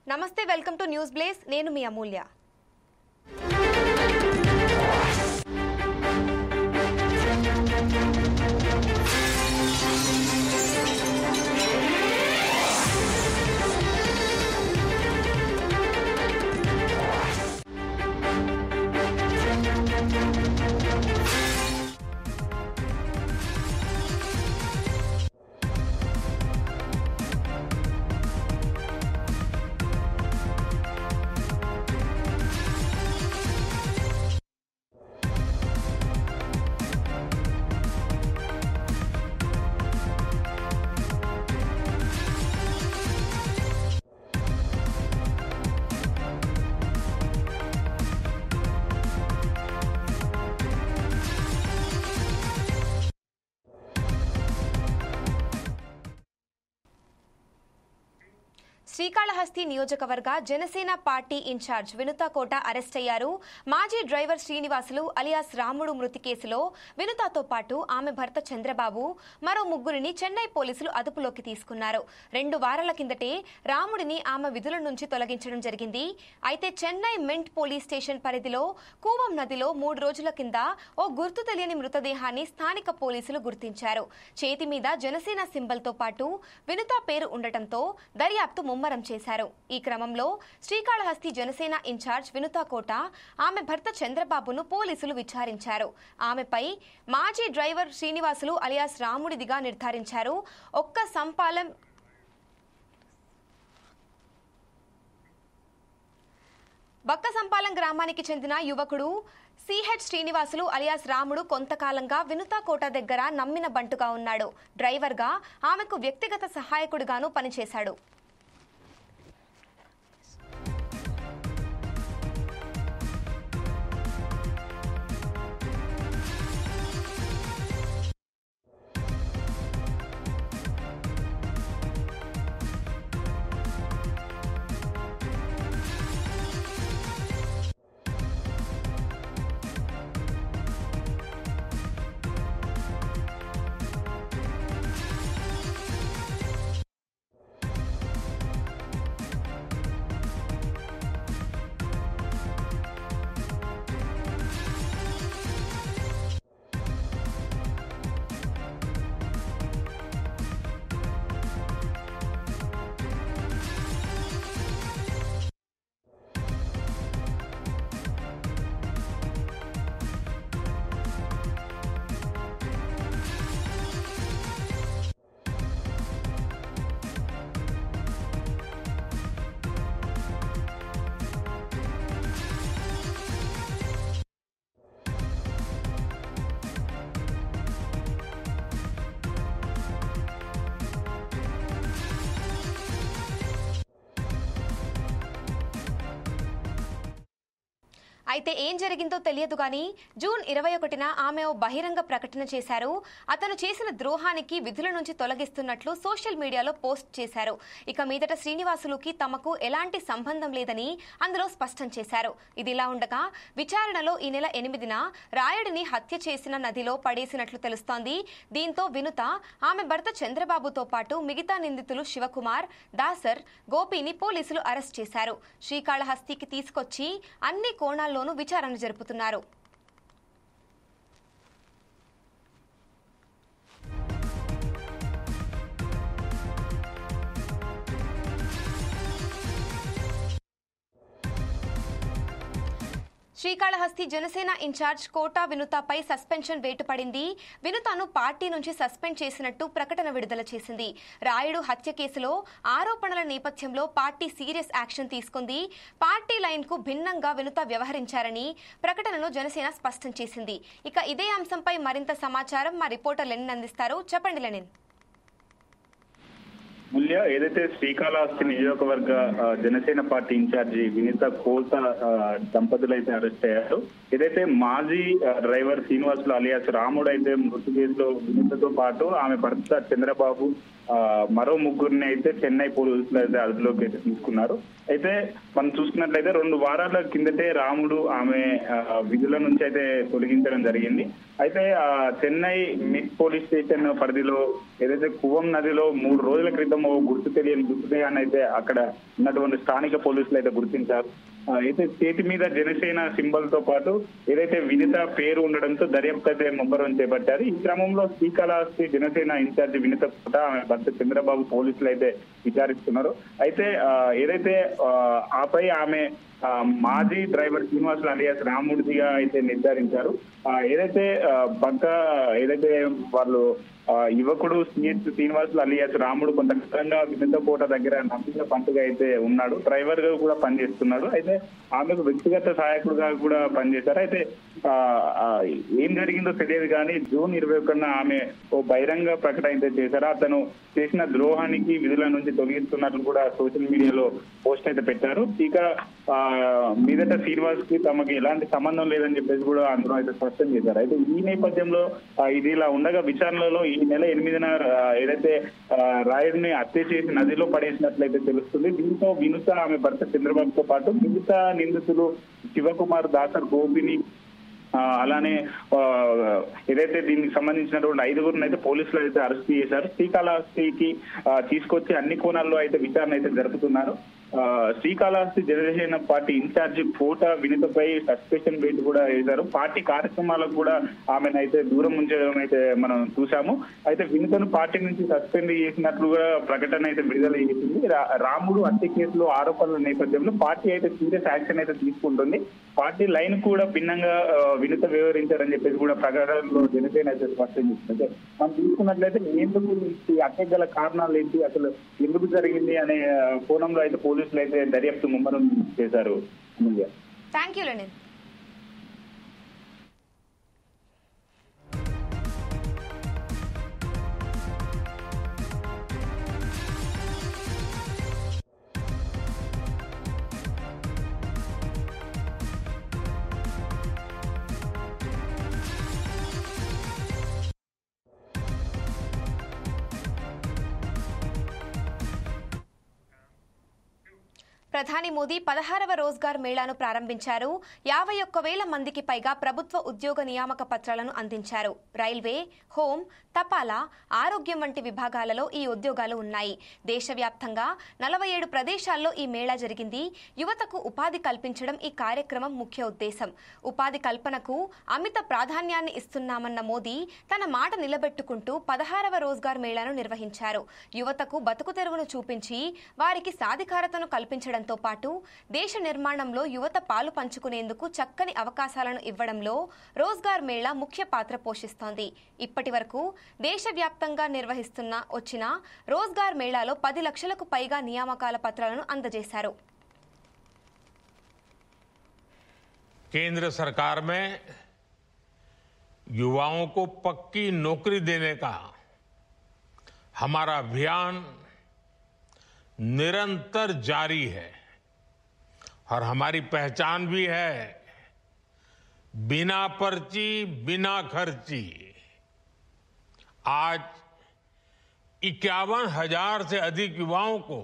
నమస్తే, welcome to news blaze. నేను మీ అమూల్య. శ్రీకాళహస్తి నియోజకవర్గ జనసేన పార్టీ ఇన్ఛార్జ్ వినుతా కోట అరెస్ట్ అయ్యారు. మాజీ డ్రైవర్ శ్రీనివాసులు అలియాస్ రాముడు మృతి కేసులో వినుతాతో పాటు ఆమె భర్త చంద్రబాబు మరో ముగ్గురిని చెన్నై పోలీసులు అదుపులోకి తీసుకున్నారు. 2 వారాల కిందటే రాముడిని ఆమె విధుల నుంచి తొలగించడం జరిగింది. అయితే చెన్నై మింట్ పోలీస్ స్టేషన్ పరిధిలో కూవం నదిలో 3 రోజుల కింద ఓ గుర్తు తెలియని మృతదేహాన్ని స్థానిక పోలీసులు గుర్తించారు. చేతి మీద జనసేన సింబల్తో పాటు వినుతా పేరు ఉండటంతో దర్యాప్తు ముమ్మరం చేశారు. ఈ క్రమంలో శ్రీకాళహస్తి జనసేన ఇన్ఛార్జ్ వినుతా కోట ఆమె భర్త చంద్రబాబును పోలీసులు విచారించారు. ఆమెపై మాజీ డ్రైవర్ శ్రీనివాసులు అలియాస్ రాముడిదిగా నిర్ధారించారు. బక్కసంపాలం గ్రామానికి చెందిన యువకుడు సిహెచ్ శ్రీనివాసులు అలియాస్ రాముడు కొంతకాలంగా వినుతా కోట దగ్గర నమ్మిన బంటుగా ఉన్నాడు. డ్రైవర్గా ఆమెకు వ్యక్తిగత సహాయకుడిగాను పనిచేశాడు. అయితే ఏం జరిగిందో తెలియదు కానీ జూన్ 21న ఆమె ఓ బహిరంగ ప్రకటన చేశారు. అతను చేసిన ద్రోహానికి విధుల నుంచి తొలగిస్తున్నట్లు సోషల్ మీడియాలో పోస్ట్ చేశారు. ఇక మీదట శ్రీనివాసులుకి తమకు ఎలాంటి సంబంధం లేదని అందులో స్పష్టం చేశారు. ఇదిలా ఉండగా విచారణలో ఈ నెల 8న రాయుడిని హత్య చేసిన నదిలో పడేసినట్లు తెలుస్తోంది. దీంతో వినుత ఆమె భర్త చంద్రబాబుతో పాటు మిగతా నిందితులు శివకుమార్, దాసర్, గోపిని పోలీసులు అరెస్ట్ చేశారు. శ్రీకాళహస్తికి తీసుకొచ్చి అన్ని కోణాల్లో విచారణ జరుపుతున్నారు. శ్రీకాళహస్తి జనసేన ఇన్ఛార్జ్ కోటా వినుతాపై సస్పెన్షన్ వేటు పడింది. వినుతాను పార్టీ నుంచి సస్పెండ్ చేసినట్టు ప్రకటన విడుదల చేసింది. రాయుడు హత్య కేసులో ఆరోపణల నేపథ్యంలో పార్టీ సీరియస్ యాక్షన్ తీసుకుంది. పార్టీ లైన్ కు భిన్నంగా వినుత వ్యవహరించారని ప్రకటనలో జనసేన స్పష్టం చేసింది. ఇక ఇదే అంశంపై మరింత సమాచారం మా రిపోర్టర్ లెనిన్ అందిస్తారు. చెప్పండి లెనిన్. ముల్య, ఏదైతే శ్రీకాళహస్తి నియోజకవర్గ జనసేన పార్టీ ఇన్ఛార్జి వినీత కోట దంపతులు అయితే అరెస్ట్ అయ్యారు. ఏదైతే మాజీ డ్రైవర్ శ్రీనివాసులు అలియాస్ రాముడు అయితే మృతి కేసులో వినీతతో పాటు ఆమె భర్త చంద్రబాబు మరో ముగ్గురిని అయితే చెన్నై పోలీసులు అయితే అదుపులోకి అయితే తీసుకున్నారు. అయితే మనం చూసుకున్నట్లయితే 2 వారాల కిందటే రాముడు ఆమె విధుల నుంచి అయితే తొలగించడం జరిగింది. అయితే చెన్నై మిడ్ పోలీస్ స్టేషన్ పరిధిలో ఏదైతే కువం నదిలో 3 రోజుల క్రితం ఓ గుర్తు తెలియని మృతదేహాన్ని అయితే అక్కడ ఉన్నటువంటి స్థానిక పోలీసులు అయితే గుర్తించారు. అయితే చేతి మీద జనసేన సింబల్ తో పాటు ఏదైతే వినిత పేరు ఉండడంతో దర్యాప్తు అయితే ముమ్మరం చేపట్టారు. ఈ క్రమంలో శ్రీకాళహస్తి జనసేన ఇన్ఛార్జి వినిత కోట ఆమె భర్త చంద్రబాబు పోలీసులు అయితే విచారిస్తున్నారు. అయితే ఏదైతే ఆపై ఆమె మాజీ డ్రైవర్ శ్రీనివాసులు అలియాస్ రాముడిదిగా అయితే నిర్ధారించారు. ఏదైతే ఏదైతే వాళ్ళు యువకుడు శ్రీనివాసులు అలియాస్ రాముడు కొంతకాలంగా వినితకోట దగ్గర నమ్మిన పంటగా అయితే ఉన్నాడు. డ్రైవర్ గా కూడా పనిచేస్తున్నాడు. అయితే ఆమెకు వ్యక్తిగత సహాయకుడుగా కూడా పనిచేశారు. అయితే ఏం జరిగిందో తెలియదు కానీ జూన్ 21న ఆమె ఓ బహిరంగ ప్రకటన అయితే చేశారు. అతను చేసిన ద్రోహానికి విధుల నుంచి తొలగిస్తున్నట్లు కూడా సోషల్ మీడియాలో పోస్ట్ అయితే పెట్టారు. ఇక మీదట శ్రీనివాస్ కి తమకి ఎలాంటి సంబంధం లేదని చెప్పేసి కూడా అందరూ అయితే స్పష్టం చేశారు. అయితే ఈ నేపథ్యంలో ఇది ఇలా ఉండగా విచారణలో ఈ నెల 8న ఏదైతే రాయుడిని హత్య చేసి నదిలో పడేసినట్లయితే తెలుస్తుంది. దీంతో వినుత ఆమె భర్త చంద్రబాబుతో పాటు మిగతా నిందితులు శివకుమార్, దాసర్ గోపిని అలానే ఏదైతే దీనికి సంబంధించినటువంటి 5గురిని అయితే పోలీసులు అయితే అరెస్ట్ చేశారు. శ్రీకాళహస్తికి తీసుకొచ్చి అన్ని కోణాల్లో అయితే విచారణ అయితే జరుపుతున్నారు. శ్రీకాళహస్తి జనసేన పార్టీ ఇన్ఛార్జి కోట వినితపై సస్పెన్షన్ వేటు కూడా వేశారు. పార్టీ కార్యక్రమాలకు కూడా ఆమెను అయితే దూరం ఉంచడం అయితే మనం చూసాము. అయితే వినితను పార్టీ నుంచి సస్పెండ్ చేసినట్లు కూడా ప్రకటన అయితే విడుదల చేసింది. రాముడు హత్య కేసులో ఆరోపణల నేపథ్యంలో పార్టీ అయితే సీరియస్ యాక్షన్ అయితే తీసుకుంటుంది. పార్టీ లైన్ కూడా భిన్నంగా వినిత వివరించారని చెప్పేసి కూడా ప్రకటనలో జనసేన అయితే స్పష్టం చేస్తుంది. మనం చూసుకున్నట్లయితే ఎందుకు ఈ హత్య గల కారణాలు ఏంటి, అసలు ఎందుకు జరిగింది అనే కోణంలో అయితే పోలీసులు అయితే దర్యాప్తు ముమ్మరం చేశారు. Thank you Lenin. ప్రధాని మోదీ 16వ రోజ్గార్ మేళాను ప్రారంభించారు. 51,000 మందికి పైగా ప్రభుత్వ ఉద్యోగ నియామక పత్రాలను అందించారు. రైల్వే, హోం, తపాలా, ఆరోగ్యం వంటి విభాగాలలో ఈ ఉద్యోగాలు ఉన్నాయి. దేశవ్యాప్తంగా 47 ప్రదేశాల్లో ఈ మేళా జరిగింది. యువతకు ఉపాధి కల్పించడం ఈ కార్యక్రమం ముఖ్య ఉద్దేశం. ఉపాధి కల్పనకు అమిత ప్రాధాన్యాన్ని ఇస్తున్నామన్న మోదీ తన మాట నిలబెట్టుకుంటూ 16వ రోజ్గార్ మేళాను నిర్వహించారు. యువతకు బతుకు తెరువును చూపించి వారికి సాధికారతను కల్పించడంతో పాటు దేశ నిర్మాణంలో యువత పాలు పంచుకునేందుకు చక్కని అవకాశాలను ఇవ్వడంలో రోజ్గార్ మేళా ముఖ్య పాత్ర పోషిస్తోంది. ఇప్పటి వరకు దేశవ్యాప్తంగా వచ్చిన రోజ్గార్ మేళాలో 10 లక్షలకు పైగా నియామకాల పత్రాలను అందజేశారు. केंद्र सरकार में युवाओं को पक्की नौकरी देने का हमारा अभियान निरंतर जारी है और हमारी पहचान भी है बिना पर्ची बिना खर्ची। आज 51,000 से अधिक युवाओं को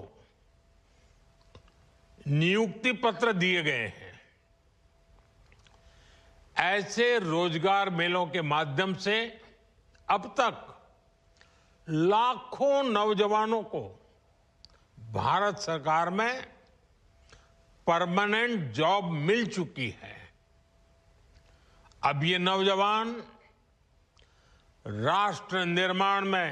नियुक्ति पत्र दिए गए हैं। ऐसे रोजगार मेलों के माध्यम से अब तक लाखों नौजवानों को भारत सरकार में परमानेंट जॉब मिल चुकी है। अब ये नौजवान राष्ट्र निर्माण में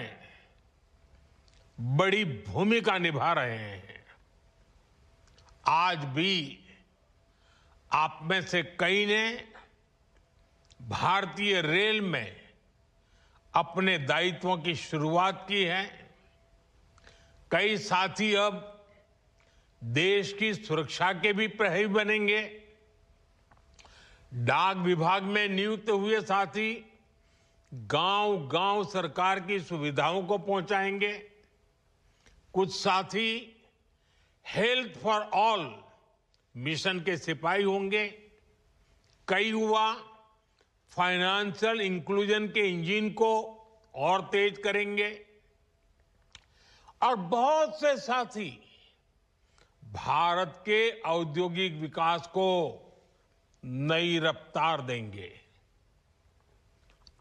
बड़ी भूमिका निभा रहे हैं। आज भी आप में से कई ने भारतीय रेल में अपने दायित्वों की शुरुआत की है। कई साथी अब देश की सुरक्षा के भी प्रहरी बनेंगे। डाक विभाग में नियुक्त हुए साथी गांव-गांव सरकार की सुविधाओं को पहुंचाएंगे। कुछ साथी हेल्थ फॉर ऑल मिशन के सिपाही होंगे। कई युवा फाइनेंशियल इंक्लूजन के इंजन को और तेज करेंगे और बहुत से साथी भारत के औद्योगिक विकास को नई रफ्तार देंगे।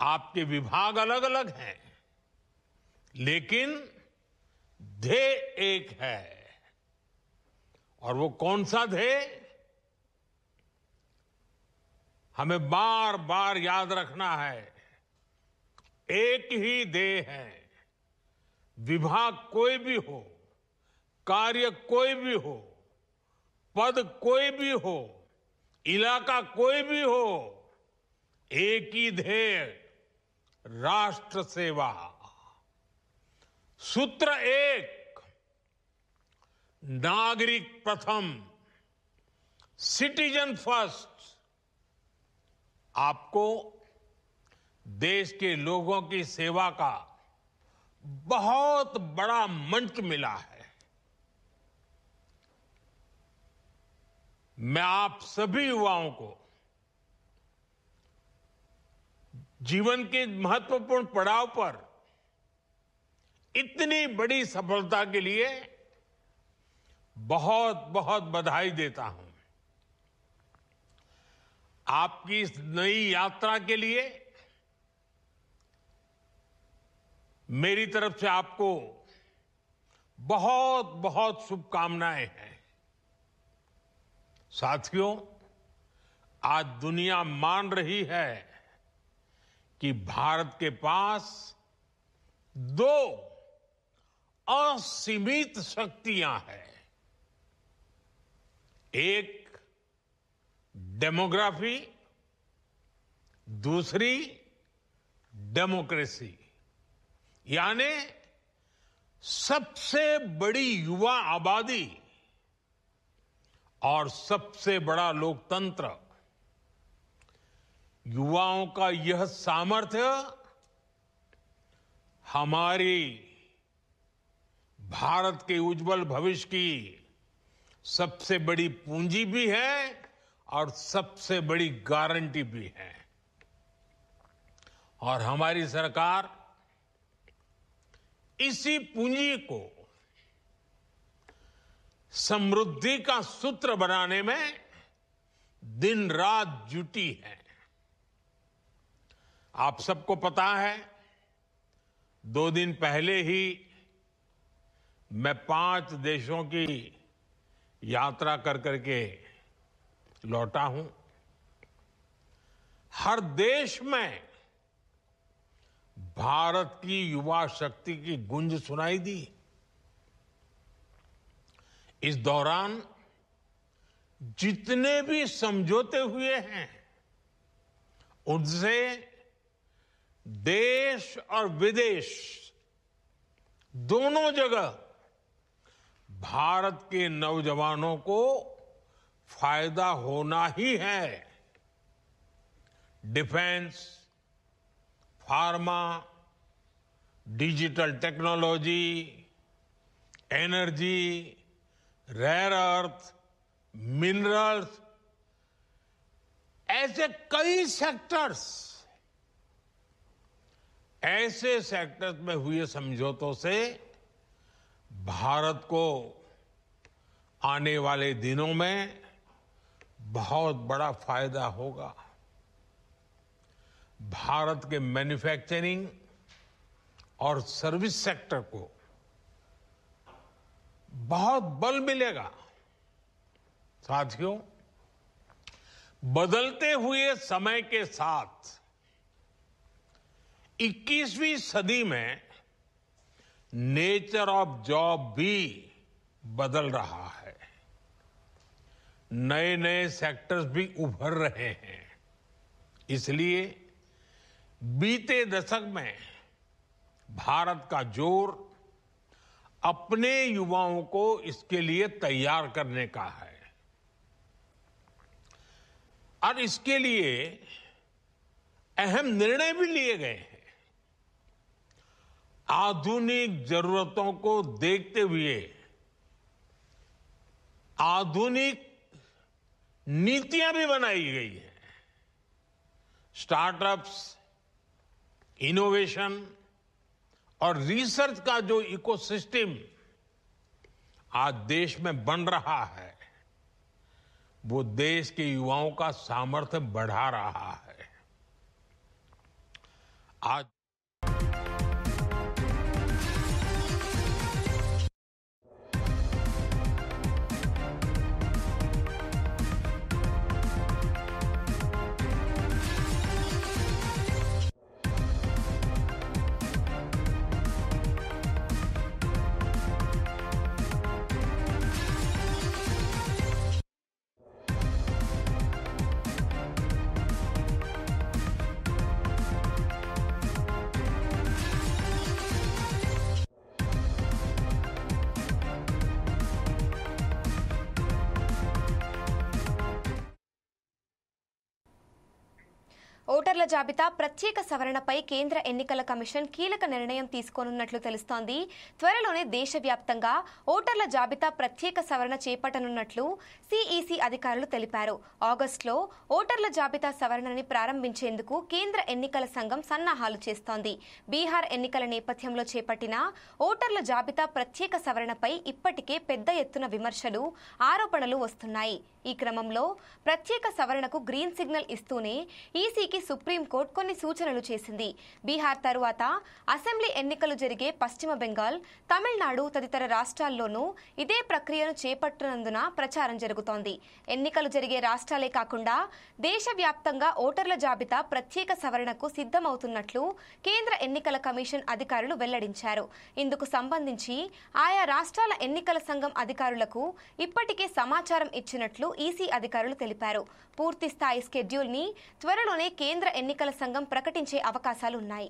आपके विभाग अलग अलग हैं, लेकिन ध्येय एक है। और वो कौन सा ध्येय? हमें बार बार याद रखना है, एक ही ध्येय है। विभाग कोई भी हो, कार्य कोई भी हो, पद कोई भी हो, इलाका कोई भी हो, एक ही ध्येय, राष्ट्र सेवा। सूत्र एक, नागरिक प्रथम, सिटीजन फर्स्ट। आपको देश के लोगों की सेवा का बहुत बड़ा मंच मिला है। मैं आप सभी युवाओं को जीवन के महत्वपूर्ण पड़ाव पर इतनी बड़ी सफलता के लिए बहुत बहुत बधाई देता हूं। आपकी इस नई यात्रा के लिए मेरी तरफ से आपको बहुत बहुत शुभकामनाएं हैं। साथियों, आज दुनिया मान रही है कि भारत के पास दो असीमित शक्तियां हैं। एक डेमोग्राफी, दूसरी डेमोक्रेसी, यानी सबसे बड़ी युवा आबादी और सबसे बड़ा लोकतंत्र। युवाओं का यह सामर्थ्य हमारी भारत के उज्जवल भविष्य की सबसे बड़ी पूंजी भी है और सबसे बड़ी गारंटी भी है। और हमारी सरकार इसी पूंजी को समृद्धि का सूत्र बनाने में दिन रात जुटी है। आप सबको पता है, 2 दिन पहले ही मैं 5 देशों की यात्रा कर करके लौटा हूं। हर देश में भारत की युवा शक्ति की गूंज सुनाई दी। इस दौरान जितने भी समझौते हुए हैं, उनसे देश और विदेश दोनों जगह भारत के नौजवानों को फायदा होना ही है। Defence, pharma, digital technology, energy, rare earth, minerals, ऐसे कई सेक्टर्स, ऐसे सेक्टर्स में हुए समझौतों से भारत को आने वाले दिनों में बहुत बड़ा फायदा होगा। भारत के मैन्युफैक्चरिंग और सर्विस सेक्टर को बहुत बल मिलेगा। साथियों, बदलते हुए समय के साथ 21वीं सदी में नेचर ऑफ जॉब भी बदल रहा है। नए नए सेक्टर्स भी उभर रहे हैं। इसलिए बीते दशक में भारत का जोर अपने युवाओं को इसके लिए तैयार करने का है। और इसके लिए अहम निर्णय भी लिए गए हैं। आधुनिक जरूरतों को देखते हुए आधुनिक नीतियां भी बनाई गई हैं। स्टार्टअप्स, इनोवेशन और रिसर्च का जो इकोसिस्टम आज देश में बन रहा है, वो देश के युवाओं का सामर्थ्य बढ़ा रहा है। आज ఓటర్ల జాబితా ప్రత్యేక సవరణపై కేంద్ర ఎన్నికల కమిషన్ కీలక నిర్ణయం తీసుకోనున్నట్లు తెలుస్తోంది. త్వరలోనే దేశవ్యాప్తంగా ఓటర్ల జాబితా ప్రత్యేక సవరణ చేపట్టనున్నట్లు సిఈసి అధికారులు తెలిపారు. ఆగస్టులో ఓటర్ల జాబితా సవరణని ప్రారంభించేందుకు కేంద్ర ఎన్నికల సంఘం సన్నాహాలు చేస్తోంది. బీహార్ ఎన్నికల నేపథ్యంలో చేపట్టిన ఓటర్ల జాబితా ప్రత్యేక సవరణపై ఇప్పటికే పెద్ద ఎత్తున విమర్శలు, ఆరోపణలు వస్తున్నాయి. ఈ క్రమంలో ప్రత్యేక సవరణకు గ్రీన్ సిగ్నల్ ఇస్తూనే ఈసీకి సుప్రీంకోర్టు కొన్ని సూచనలు చేసింది. బీహార్ తరువాత అసెంబ్లీ ఎన్నికలు జరిగే పశ్చిమ బెంగాల్, తమిళనాడు తదితర రాష్ట్రాల్లోనూ ఇదే ప్రక్రియను చేపట్టనందున ప్రచారం జరుగుతోంది. ఎన్నికలు జరిగే రాష్ట్రాలే కాకుండా దేశవ్యాప్తంగా ఓటర్ల జాబితా ప్రత్యేక సవరణకు సిద్ధమవుతున్నట్లు కేంద్ర ఎన్నికల కమిషన్ అధికారులు వెల్లడించారు. ఇందుకు సంబంధించి ఆయా రాష్ట్రాల ఎన్నికల సంఘం అధికారులకు ఇప్పటికే సమాచారం ఇచ్చినట్లు ఈసీ అధికారులు తెలిపారు. పూర్తి స్థాయి షెడ్యూల్ ని త్వరలోనే కేంద్ర ఎన్నికల సంఘం ప్రకటించే అవకాశాలున్నాయి.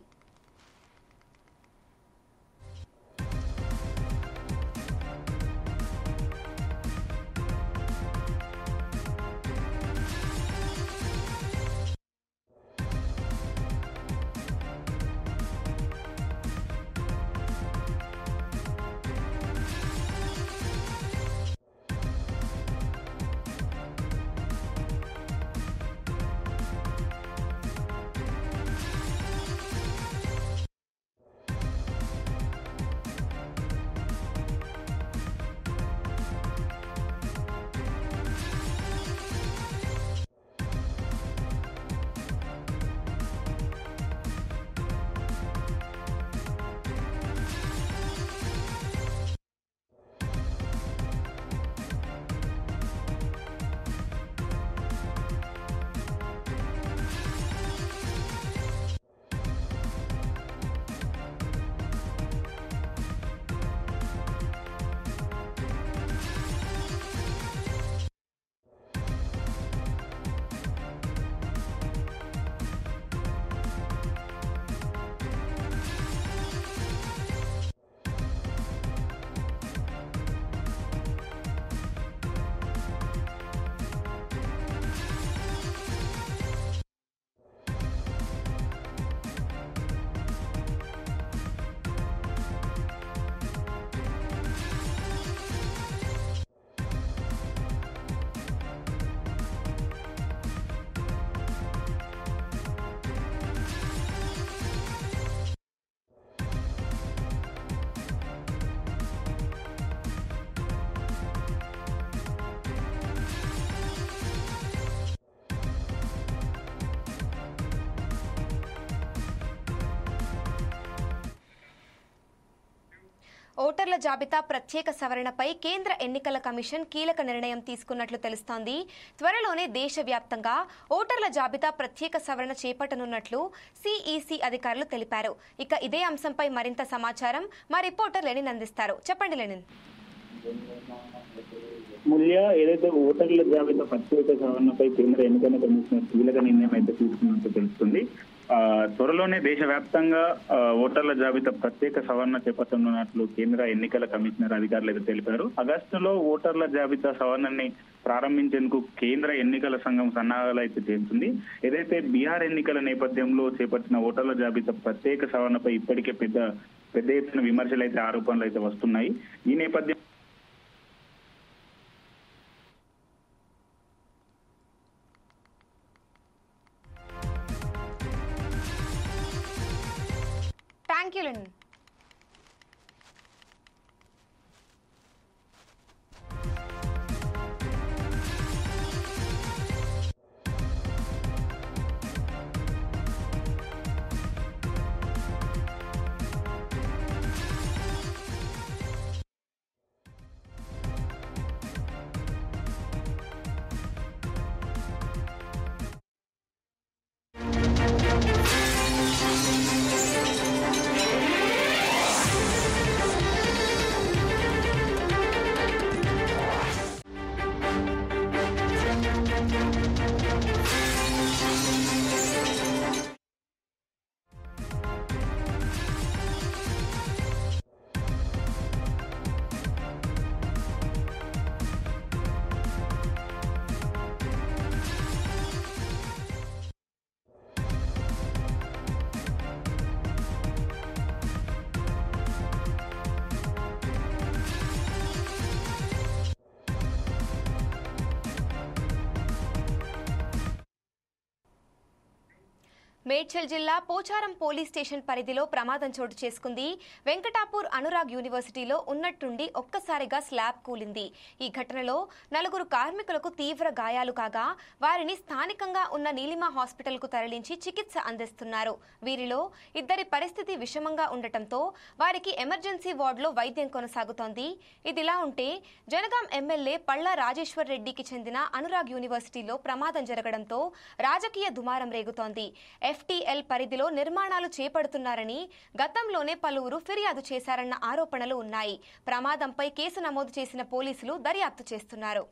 ఓటర్ల జాబితా ప్రత్యేక సవరణపై కేంద్ర ఎన్నికల కమిషన్ కీలక నిర్ణయం తీసుకున్నట్లు తెలుస్తోంది. త్వరలోనే దేశవ్యాప్తంగా ఓటర్ల జాబితా ప్రత్యేక సవరణ చేపట్టనున్నట్లు సిఈసి అధికారులు తెలిపారు. ఇక ఇదే అంశంపై మరింత సమాచారం మా రిపోర్టర్ లెనిన్ అందిస్తారు. చెప్పండి లెనిన్. మూల్య ఏదైతే ఓటర్ల జాబితా ప్రత్యేక సవరణపై కేంద్ర ఎన్నికల కమిషన్ కీలక నిర్ణయం అయితే తీసుకున్నట్టు తెలుస్తుంది. త్వరలోనే దేశవ్యాప్తంగా ఓటర్ల జాబితా ప్రత్యేక సవరణ చేపట్టనున్నట్లు కేంద్ర ఎన్నికల కమిషనర్ అధికారులు అయితే తెలిపారు. ఆగస్టులో ఓటర్ల జాబితా సవరణని ప్రారంభించేందుకు కేంద్ర ఎన్నికల సంఘం సన్నాహాలు అయితే చేస్తుంది. ఏదైతే బీహార్ ఎన్నికల నేపథ్యంలో చేపట్టిన ఓటర్ల జాబితా ప్రత్యేక సవరణపై ఇప్పటికే పెద్ద ఎత్తున విమర్శలు అయితే, ఆరోపణలు అయితే వస్తున్నాయి. ఈ నేపథ్యం థ్యాంక్ యూ లెనిన్. మేడ్చల్ జిల్లా పోచారం పోలీస్ స్టేషన్ పరిధిలో ప్రమాదం చోటు చేసుకుంది. వెంకటాపూర్ అనురాగ్ యూనివర్సిటీలో ఉన్నట్టుండి ఒక్కసారిగా స్లాబ్ కూలింది. ఈ ఘటనలో 4 కార్మికులకు తీవ్ర గాయాలు కాగా వారిని స్థానికంగా ఉన్న నీలిమా హాస్పిటల్ కు తరలించి చికిత్స అందిస్తున్నారు. వీరిలో 2 పరిస్థితి విషమంగా ఉండటంతో వారికి ఎమర్జెన్సీ వార్డులో వైద్యం కొనసాగుతోంది. ఇదిలా ఉంటే జనగాం ఎమ్మెల్యే పళ్ళ రాజేశ్వర్ రెడ్డికి చెందిన అనురాగ్ యూనివర్సిటీలో ప్రమాదం జరగడంతో రాజకీయ దుమారం రేగుతోంది. FTL పరిధిలో నిర్మాణాలు చేపడుతున్నారని గతంలోనే పలువురు ఫిర్యాదు చేశారన్న ఆరోపణలు ఉన్నాయి. ప్రమాదంపై కేసు నమోదు చేసిన పోలీసులు దర్యాప్తు చేస్తున్నారు.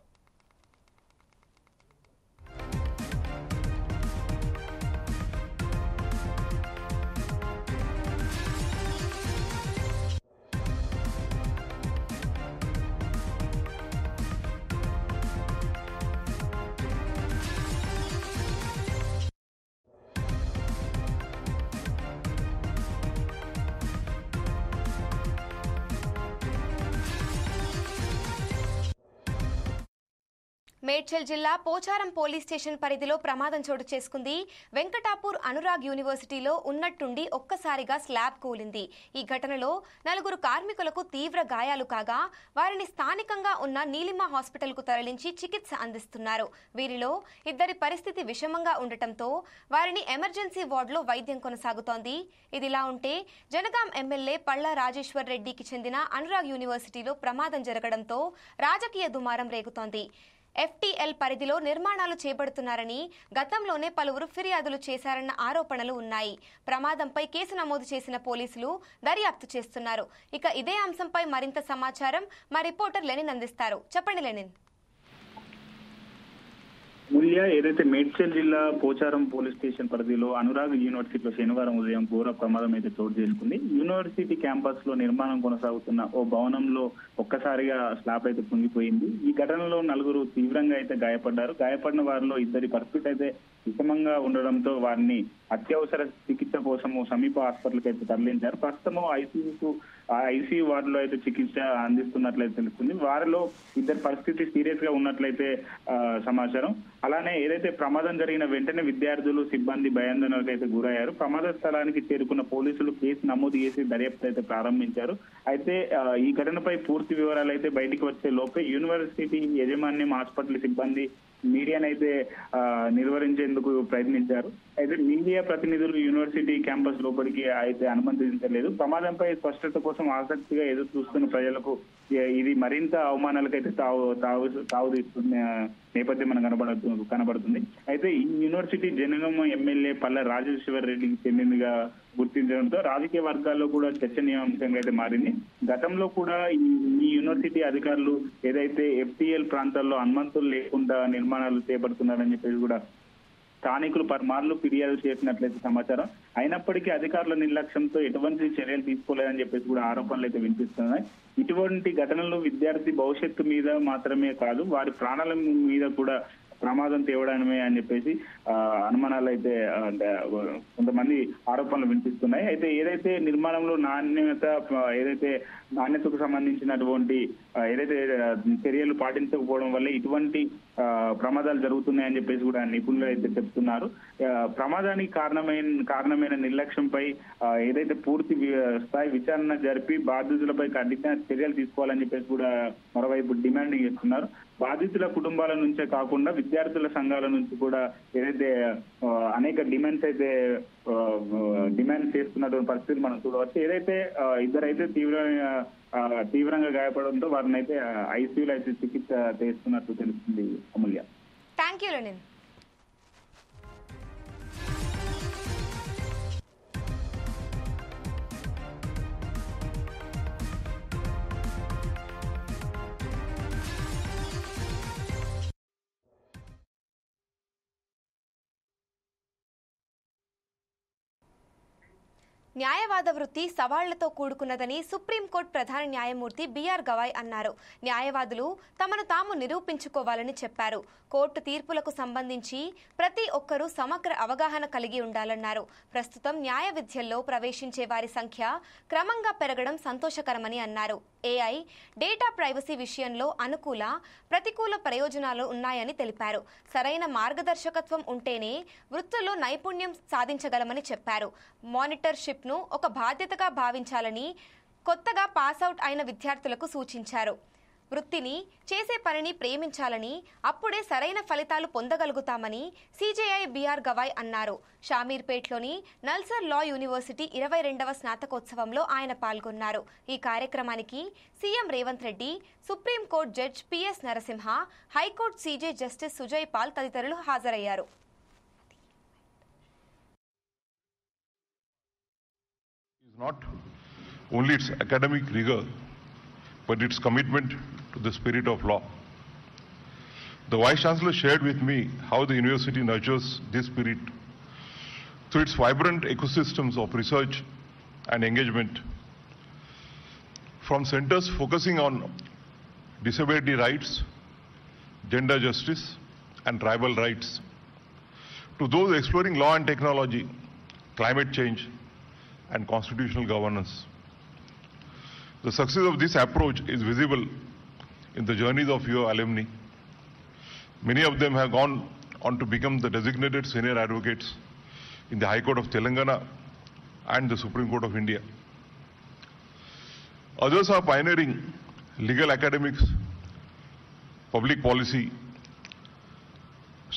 మేడ్చల్ జిల్లా పోచారం పోలీస్ స్టేషన్ పరిధిలో ప్రమాదం చోటు చేసుకుంది. వెంకటాపూర్ అనురాగ్ యూనివర్సిటీలో ఉన్నట్టుండి ఒక్కసారిగా స్లాబ్ కూలింది. ఈ ఘటనలో 4 కార్మికులకు తీవ్ర గాయాలు కాగా వారిని స్థానికంగా ఉన్న నీలిమా హాస్పిటల్ కు తరలించి చికిత్స అందిస్తున్నారు. వీరిలో 2 పరిస్థితి విషమంగా ఉండటంతో వారిని ఎమర్జెన్సీ వార్డులో వైద్యం కొనసాగుతోంది. ఇదిలా ఉంటే జనగాం ఎమ్మెల్యే పళ్ళ రాజేశ్వర్ రెడ్డికి చెందిన అనురాగ్ యూనివర్సిటీలో ప్రమాదం జరగడంతో రాజకీయ దుమారం రేగుతోంది. FTL పరిధిలో నిర్మాణాలు చేపడుతున్నారని గతంలోనే పలువురు ఫిర్యాదులు చేశారన్న ఆరోపణలు ఉన్నాయి. ప్రమాదంపై కేసు నమోదు చేసిన పోలీసులు దర్యాప్తు చేస్తున్నారు. ఇక ఇదే అంశంపై మరింత సమాచారం మా రిపోర్టర్ లెనిన్ అందిస్తారు. చెప్పండి లెనిన్. ముల్య ఏదైతే మేడ్చల్ జిల్లా పోచారం పోలీస్ స్టేషన్ పరిధిలో అనురాగ్ యూనివర్సిటీలో శనివారం ఉదయం ఘోర ప్రమాదం అయితే చోటు చేసుకుంది. యూనివర్సిటీ క్యాంపస్ లో నిర్మాణం కొనసాగుతున్న ఓ భవనంలో ఒక్కసారిగా స్లాబ్ అయితే కుంగిపోయింది. ఈ ఘటనలో 4 తీవ్రంగా అయితే గాయపడ్డారు. గాయపడిన వారిలో 2 పరిస్థితి అయితే విషమంగా ఉండడంతో వారిని అత్యవసర చికిత్స కోసము సమీప హాస్పిటల్కి అయితే తరలించారు. ప్రస్తుతం ఐసీయూ వార్డులో అయితే చికిత్స అందిస్తున్నట్లయితే తెలుస్తుంది. వారిలో 2 పరిస్థితి సీరియస్ గా ఉన్నట్లయితే సమాచారం. అలానే ఏదైతే ప్రమాదం జరిగిన వెంటనే విద్యార్థులు సిబ్బంది భయాందోళనకు అయితే గురయ్యారు. ప్రమాద స్థలానికి చేరుకున్న పోలీసులు కేసు నమోదు చేసి దర్యాప్తు అయితే ప్రారంభించారు. అయితే ఈ ఘటనపై పూర్తి వివరాలు అయితే బయటికి వచ్చే లోపే యూనివర్సిటీ యాజమాన్యం హాస్పిటల్ సిబ్బంది మీడియానైతే నిర్వహించేందుకు ప్రయత్నించారు. అయితే మీడియా ప్రతినిధులు యూనివర్సిటీ క్యాంపస్ లోపలికి అయితే అనుమతించలేదు. ప్రమాదంపై స్పష్టత కోసం ఆసక్తిగా ఎదురు చూస్తున్న ప్రజలకు ఇది మరింత అవమానాలకైతే తావుతీస్తున్న నేపథ్యం మనకు కనబడుతుంది. అయితే ఈ యూనివర్సిటీ జనగాం ఎమ్మెల్యే పళ్ళ రాజేశ్వర్ రెడ్డికి చెందినదిగా గుర్తించడంతో రాజకీయ వర్గాల్లో కూడా చర్చనీయాంశంగా అయితే మారింది. గతంలో కూడా ఈ యూనివర్సిటీ అధికారులు ఏదైతే FTL ప్రాంతాల్లో అనుమతులు లేకుండా నిర్మాణాలు చేపడుతున్నారని చెప్పేసి కూడా స్థానికులు పలుమార్లు ఫిర్యాదు చేసినట్లయితే సమాచారం. అయినప్పటికీ అధికారుల నిర్లక్ష్యంతో ఎటువంటి చర్యలు తీసుకోలేదని చెప్పేసి కూడా ఆరోపణలు అయితే వినిపిస్తున్నాయి. ఇటువంటి ఘటనలు విద్యార్థి భవిష్యత్తు మీద మాత్రమే కాదు వారి ప్రాణాల మీద కూడా ప్రమాదం తేవడమే అని చెప్పేసి అనుమానాలు అయితే కొంతమంది ఆరోపణలు వినిపిస్తున్నాయి. అయితే ఏదైతే నిర్మాణంలో నాణ్యతకు సంబంధించినటువంటి ఏదైతే చర్యలు పాటించకపోవడం వల్ల ఇటువంటి ప్రమాదాలు జరుగుతున్నాయని చెప్పేసి కూడా నిపుణులు అయితే చెప్తున్నారు. ప్రమాదానికి కారణమైన నిర్లక్ష్యంపై ఏదైతే పూర్తి స్థాయి విచారణ జరిపి బాధితులపై కఠిన చర్యలు తీసుకోవాలని చెప్పేసి కూడా మరోవైపు డిమాండ్ చేస్తున్నారు. బాధితుల కుటుంబాల నుంచే కాకుండా విద్యార్థుల సంఘాల నుంచి కూడా ఏదైతే అనేక డిమాండ్ చేస్తున్నటువంటి పరిస్థితి మనం చూడవచ్చు. ఏదైతే 2 అయితే తీవ్రంగా గాయపడడంతో వారిని అయితే ఐసీయూలో అయితే చికిత్స చేస్తున్నట్టు తెలుస్తుంది. అమూల్య, థ్యాంక్ యూ లెనిన్. న్యాయవాద వృత్తి సవాళ్లతో కూడుకున్నదని సుప్రీంకోర్టు ప్రధాన న్యాయమూర్తి బిఆర్ గవాయ్ అన్నారు. న్యాయవాదులు తమను తాము నిరూపించుకోవాలని చెప్పారు. కోర్టు తీర్పులకు సంబంధించి ప్రతి ఒక్కరూ సమగ్ర అవగాహన కలిగి ఉండాలన్నారు. ప్రస్తుతం న్యాయ విద్యల్లో ప్రవేశించే వారి సంఖ్య క్రమంగా పెరగడం సంతోషకరమని అన్నారు. ఏఐ, డేటా ప్రైవసీ విషయంలో అనుకూల, ప్రతికూల ప్రయోజనాలు ఉన్నాయని తెలిపారు. సరైన మార్గదర్శకత్వం ఉంటేనే వృత్తుల్లో నైపుణ్యం సాధించగలమని చెప్పారు. మానిటర్షిప్ను ఒక బాధ్యతగా భావించాలని కొత్తగా పాస్అవుట్ అయిన విద్యార్థులకు సూచించారు. వృత్తిని, చేసే పనిని ప్రేమించాలని, అప్పుడే సరైన ఫలితాలు పొందగలుగుతామని సిజేఐ బిఆర్ గవాయ్ అన్నారు. షామీర్పేట్లోని నల్సర్ లా యూనివర్సిటీ 22వ స్నాతకోత్సవంలో ఆయన పాల్గొన్నారు. ఈ కార్యక్రమానికి CM Revanth Reddy, supreme court judge PS Narasimha, high court CJ justice Sujoy Paul తదితరులు హాజరయ్యారు. Not only its academic rigor, but its commitment to the spirit of law. The Vice Chancellor shared with me how the university nurtures this spirit through its vibrant ecosystems of research and engagement, from centers focusing on disability rights, gender justice, and tribal rights, to those exploring law and technology, climate change, and constitutional governance. The success of this approach is visible in the journeys of your alumni. Many of them have gone on to become the designated senior advocates in the High Court of Telangana and the Supreme Court of India. Others are pioneering legal academics, public policy,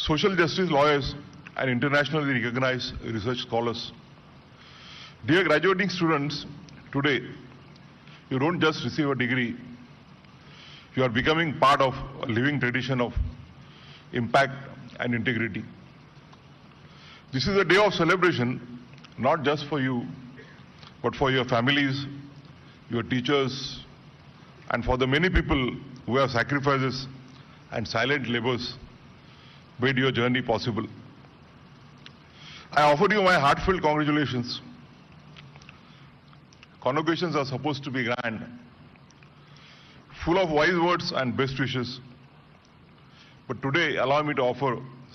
social justice lawyers, and internationally recognized research scholars. Dear graduating students, today you don't just receive a degree, you are becoming part of a living tradition of impact and integrity. This is a day of celebration, not just for you, but for your families, your teachers, and for the many people who have sacrifices and silent labors made your journey possible. I offer you my heartfelt congratulations. Convocations are supposed to be grand, full of wise words and best wishes. But today, allow me to offer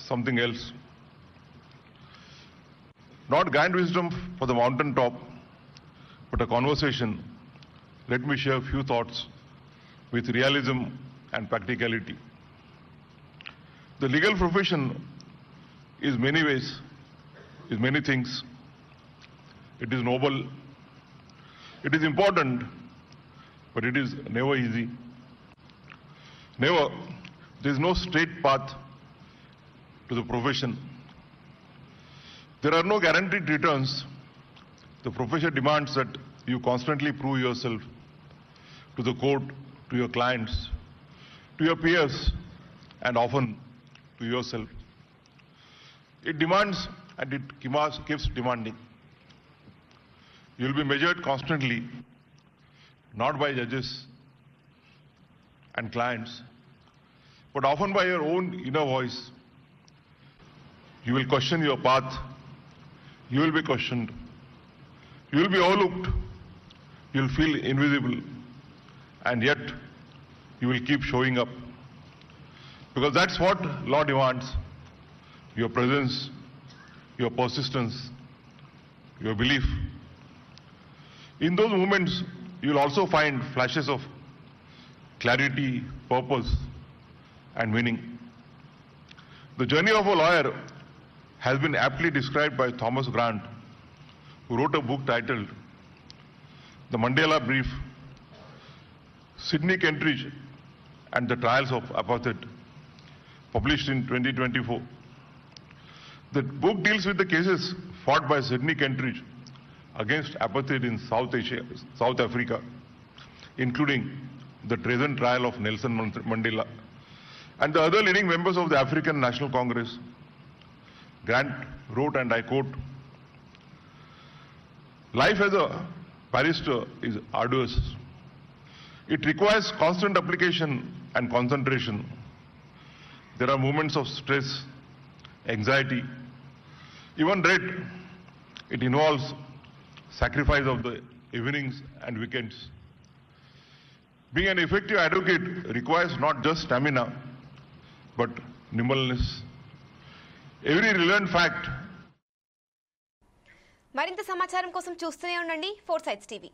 something else. Not grand wisdom for the mountain top, but a conversation. Let me share a few thoughts with realism and practicality. The legal profession is many ways, is many things. It is noble. It is important, but it is never easy. Never. There is no straight path to the profession. There are no guaranteed returns. The profession demands that you constantly prove yourself to the court, to your clients, to your peers, and often to yourself. It demands and it keeps demanding. You will be measured constantly, not by judges and clients, but often by your own inner voice. You will question your path. You will be questioned. You will be overlooked. You will feel invisible. And yet, you will keep showing up. Because that's what law demands. Your presence, your persistence, your belief. In those moments, you will also find flashes of clarity, purpose, and meaning. The journey of a lawyer has been aptly described by Thomas Grant, who wrote a book titled The Mandela Brief, Sidney Kentridge and the Trials of Apartheid, published in 2024. The book deals with the cases fought by Sidney Kentridge against apartheid in South Africa, including the treason trial of Nelson Mandela and the other leading members of the African National Congress. Grant wrote, and I quote, "Life as a barrister is arduous. It requires constant application and concentration. There are moments of stress, anxiety, even dread. It involves sacrifice of the evenings and weekends. Being an effective advocate requires not just stamina, but nimbleness. Every relevant fact. మరింత సమాచారం కోసం చూస్తూనే ఉండండి 4 Sides TV.